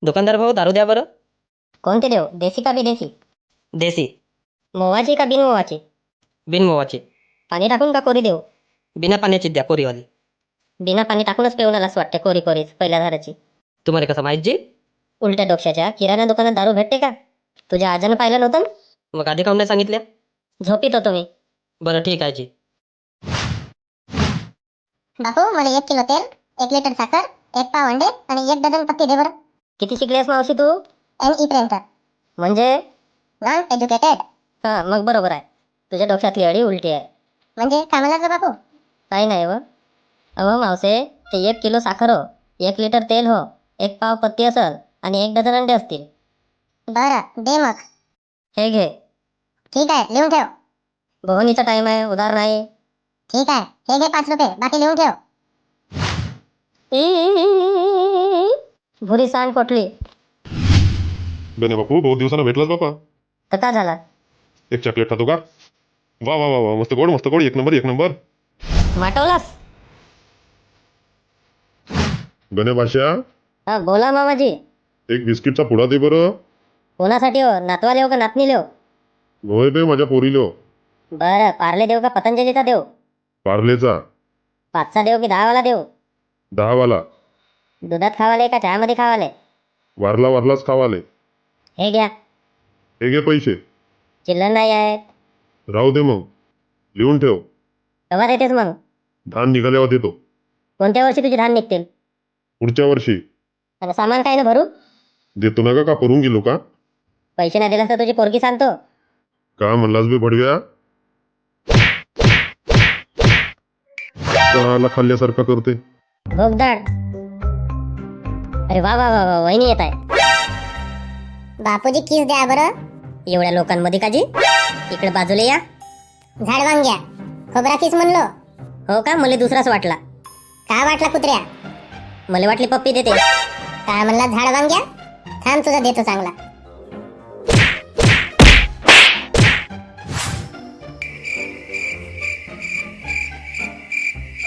दुकानदार भाऊ दारू द्या बरं. कोणते देऊ, देशी का विदेशी? देसी. मोवाची का बिनमोवाची? बिनमोवाची. पाणी टाकून का कोरी देऊ? बिना पाण्याची द्या, कोरीवाली. बिना पाणी टाकूनच पिऊन आलास वाटते, कोरी कोरीच पहिल्या धाराची. तुम्हाला कसं माहित जी? उलट्या डोक्याच्या किराणा दुकानात दारू भेटते का? तुझ्या आजानं पाहिलं नव्हतं? मग आधी काऊन नाही सांगितल्या? झोपीत होतो मी. बरं ठीक आहे जी. बापू मला 1 किलो तेल, 1 लिटर साखर, 1 पाव अंडे आणि 1 डझन पत्ती दे बरं. किती शिकलीस मावशी तू? NE printer. म्हणजे? Non educated. हा, मग बरोबर आहे. तुझ्या डोक्यातली अडी उलटी आहे. म्हणजे काय म्हणायचं बापू? काही नाही व. अहो मावसे, ते 1 किलो साखर हो, 1 लिटर तेल हो, 1 पाव पत्ती असल आणि 1 डझन अंडे असतील. बरं दे मग. हे घे. ठीक आहे, लिहून ठेव. बोहनीचा टाइम आहे, उधार नाही. ठीक आहे, हे घे 5 रुपये, बाकी लिहून ठेव. भुरी सांड पोटली. बने बापू, बहुत दिवसानं भेटलास बापा. तर का झाला? एक चॉकलेट खातो का? वा वा वा वा, मस्त गोड मस्त गोड, एक नंबर एक नंबर. वाटवलास? गणे भाषा, हा बोला मामाजी. एक बिस्किटचा पुडा दे बरं. कोणासाठी हो, नातवाले हो का नातनीले हो? होय बे, माझ्या पोरीलो. बरं, पार्ले देऊ का पतंजलीचा देऊ? पार्लेचा. 5चा देऊ की 10 वाला देऊ? 10 वाला. दुधात खावाले का चहामध्ये खावाले? वारला वारलाच खावाले. हे घ्या. हे घे पैसे. चिल्लर नाही आहेत. राहू दे मग, लिहून ठेव. केव्हा देतेस मग? धान निघाल्यावर देतो. कोणत्या वर्षी तुझे धान निघतील? पुढच्या वर्षी. आणि सामान काय ना भरू? देतो ना का परून गेलो का? पैसे नाही दिलास तर तुझी पोरगी सांगतो. का म्हणलास बे भडव्या? चहाला खाल्ल्यासारखा करते. भोगदाड. अरे वा वा वा वा, वहिनी येत आहे. बापूजी किस द्या बरं. एवढ्या लोकांमध्ये काजी? इकडे बाजूला या. झाड वांग्या, खोबरा किस म्हणलो. हो का? मला दुसराच वाटला. काय वाटला कुत्र्या? मला वाटली पप्पी देते. काय म्हणला झाड वांग्या? थांब तुझा देतो चांगला.